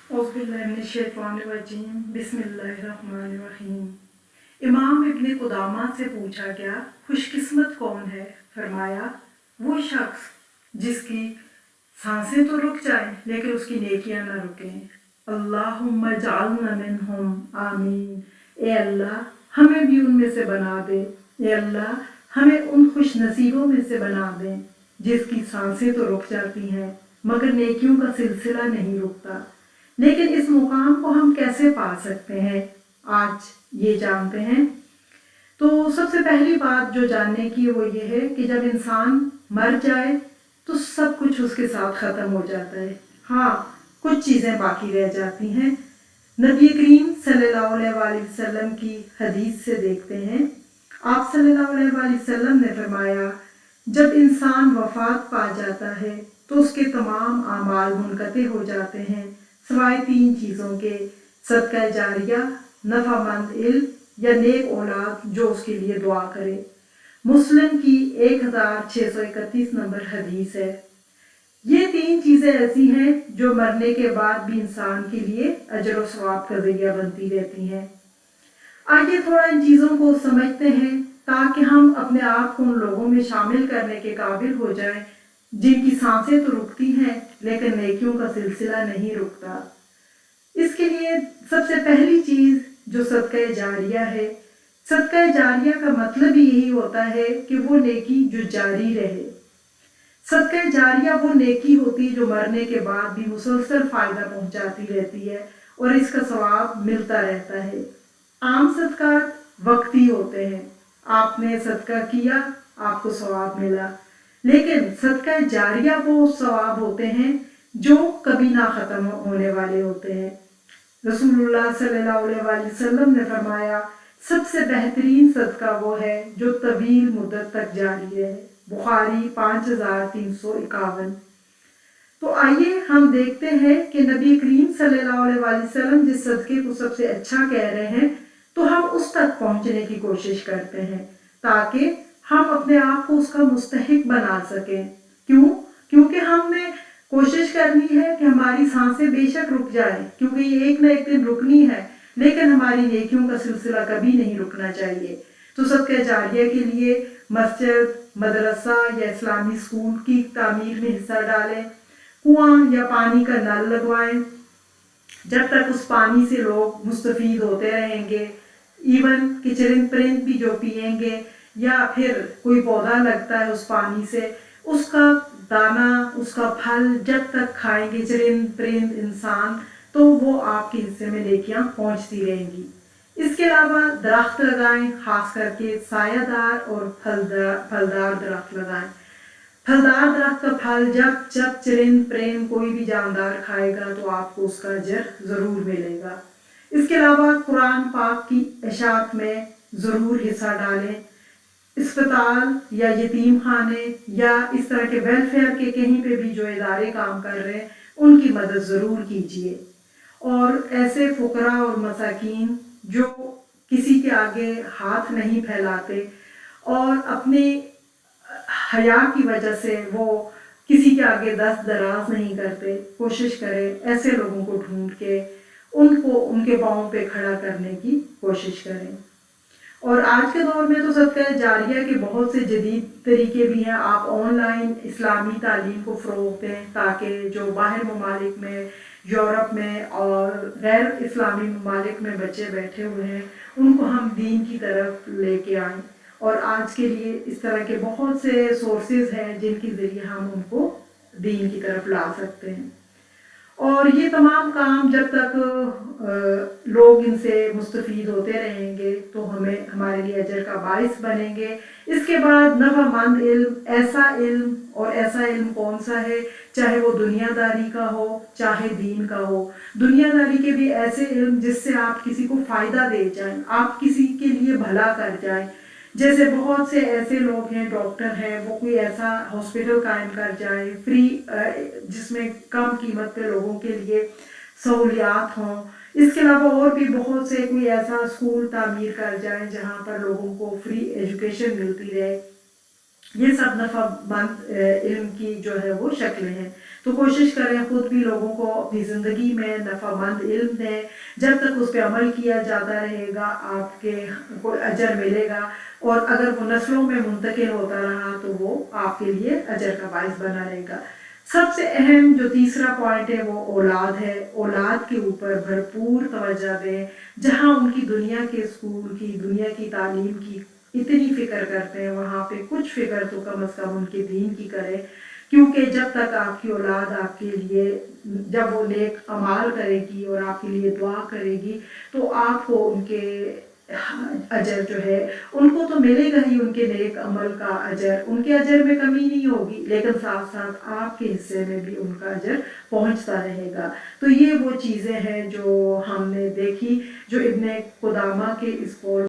औज़ुबिल्लाहिमिनश्शैतानिर्रजीम बिस्मिल्लाहिर्रहमानिर्रहीम। इमाम इब्न कुदामा से पूछा गया, खुशकिस्मत कौन है? फरमाया, वो शख्स जिसकी सांसें तो रुक जाएं लेकिन उसकी नेकियां ना रुकें। अल्लाहुम्मा जअलना मिनहुम, आमीन। ए अल्लाह, हमें भी उनमें से बना दे। ए अल्लाह, हमें उन खुश नसीबों में से बना दें जिसकी सांसें तो रुक जाती हैं मगर नेकियों का सिलसिला नहीं रुकता। लेकिन इस मुकाम को हम कैसे पा सकते हैं, आज ये जानते हैं। तो सबसे पहली बात जो जानने की वो ये है कि जब इंसान मर जाए तो सब कुछ उसके साथ ख़त्म हो जाता है। हाँ, कुछ चीज़ें बाकी रह जाती हैं। नबी करीम सल्लल्लाहु अलैहि वसल्लम की हदीस से देखते हैं, आप सल्लल्लाहु अलैहि वसल्लम ने फरमाया, जब इंसान वफात पा जाता है तो उसके तमाम आमाल मुनक़ते हो जाते हैं सिवाय 3 चीज़ों के, सदका जारिया, नफ़ामंद इल्म या नेक औलाद जो उसके लिए दुआ करे। मुस्लिम की 1631 नंबर हदीस है। ये 3 चीज़ें ऐसी हैं जो मरने के बाद भी इंसान के लिए अजर व सवाब का ज़रिया बनती रहती हैं। आइए थोड़ा इन चीज़ों को समझते हैं ताकि हम अपने आप को उन लोगों में शामिल करने के काबिल हो जाएं जिनकी सांसें तो रुकती हैं लेकिन नेकियों का सिलसिला नहीं रुकता। इसके लिए सबसे पहली चीज़ जो सदका जारिया है, सदका जारिया का मतलब ही यही होता है कि वो नेकी जो जारी रहे। सदका जारिया वो नेकी होती है जो मरने के बाद भी मुसलसल फ़ायदा पहुंचाती रहती है और इसका सवाब मिलता रहता है। आम सदक़ात वक्ती होते हैं, आपने सदका किया, आपको सवाब मिला, लेकिन सदका जारिया वो सवाब होते हैं जो कभी ना ख़त्म होने वाले होते हैं। रसूलुल्लाह सल्लल्लाहु अलैहि वसल्लम ने फरमाया, सबसे बेहतरीन सदका वो है जो तवील मुद्दत तक जारी है। बुखारी 5351। तो आइए हम देखते हैं कि नबी करीम सल्लल्लाहु अलैहि वसल्लम जिस सदके को सबसे अच्छा कह रहे हैं तो हम उस तक पहुंचने की कोशिश करते हैं ताकि हम अपने आप को उसका मुस्तहिक बना सकें। क्यों? क्योंकि हमने कोशिश करनी है कि हमारी सांसें बेशक रुक जाए, क्योंकि ये एक ना एक दिन रुकनी है, लेकिन हमारी नेकियों का सिलसिला कभी नहीं रुकना चाहिए। तो सदका जारिया के लिए मस्जिद, मदरसा या इस्लामी स्कूल की तामीर में हिस्सा डालें, कुआं या पानी का नल लगवाएं। जब तक उस पानी से लोग मुस्तफीद होते रहेंगे, इवन कि चरिंद परिंद भी जो पिएंगे या फिर कोई पौधा लगता है उस पानी से, उसका दाना, उसका फल जब तक खाएंगे चरिंद परिंद इंसान, तो वो आपके हिस्से में नेकियां पहुंचती रहेंगी। इसके अलावा दरख्त लगाएं, खास करके सायादार और फलदार दरख्त लगाएं। फलदार दरख्त का फल जब जब चरिंद परिंद कोई भी जानदार खाएगा तो आपको उसका अजर ज़रूर मिलेगा। इसके अलावा कुरान पाक की इशाअत में ज़रूर हिस्सा डालें। अस्पताल या यतीम खाने या इस तरह के वेलफेयर के कहीं पे भी जो इदारे काम कर रहे हैं उनकी मदद ज़रूर कीजिए। और ऐसे फुकरा और मसाकीन जो किसी के आगे हाथ नहीं फैलाते और अपने हया की वजह से वो किसी के आगे दस्त दराज नहीं करते, कोशिश करें ऐसे लोगों को ढूंढ के उनको उनके पाँव पे खड़ा करने की कोशिश करें। और आज के दौर में तो सदका जारिया के बहुत से जदीद तरीके भी हैं। आप ऑनलाइन इस्लामी तालीम को फ़रोग़ दें ताकि जो बाहर ममालिक में, यूरोप में और गैर इस्लामी ममालिक में बच्चे बैठे हुए हैं उनको हम दीन की तरफ लेके आएँ। और आज के लिए इस तरह के बहुत से सोर्सेज हैं जिनके ज़रिए हम उनको दीन की तरफ ला सकते हैं। और ये तमाम काम जब तक लोग इनसे मुस्तफ़ीद होते रहेंगे तो हमें हमारे लिए अजर का बाइस बनेंगे। इसके बाद नफ़ामंद इल्म, ऐसा इल्म कौन सा है, चाहे वो दुनियादारी का हो चाहे दीन का हो। दुनियादारी के भी ऐसे इल्म जिससे आप किसी को फ़ायदा दे जाएं, आप किसी के लिए भला कर जाएं। जैसे बहुत से ऐसे लोग हैं, डॉक्टर हैं, वो कोई ऐसा हॉस्पिटल कायम कर जाए फ्री, जिसमें कम कीमत पे लोगों के लिए सहूलियात हों। इसके अलावा और भी बहुत से कोई ऐसा स्कूल तामीर कर जाए जहाँ पर लोगों को फ्री एजुकेशन मिलती रहे। یہ سب نفعمند علم کی جو ہے وہ شکلیں ہیں. تو کوشش کریں خود بھی لوگوں کو اپنی زندگی میں نفعمند علم دیں. جب تک اس پہ عمل کیا جاتا رہے گا آپ کے کو اجر ملے گا، اور اگر وہ نسلوں میں منتقل ہوتا رہا تو وہ آپ کے لیے اجر کا باعث بنا رہے گا. سب سے اہم جو تیسرا پوائنٹ ہے وہ اولاد ہے. اولاد کے اوپر بھرپور توجہ دیں. جہاں ان کی دنیا کے اسکول کی، دنیا کی تعلیم کی اتنی فکر کرتے ہیں، وہاں پہ کچھ فکر تو کم از کم ان کے دین کی کرے. کیونکہ جب تک آپ کی اولاد آپ کے لیے، جب وہ نیک اعمال کرے گی اور آپ کے لیے دعا کرے گی، تو آپ کو ان کے اجر جو ہے ان کو تو ملے گا ہی، ان کے نیک عمل کا اجر، ان کے اجر میں کمی نہیں ہوگی، لیکن ساتھ ساتھ آپ کے حصے میں بھی ان کا اجر پہنچتا رہے گا. تو یہ وہ چیزیں ہیں جو ہم نے دیکھی، جو ابن قدامہ کے اس قول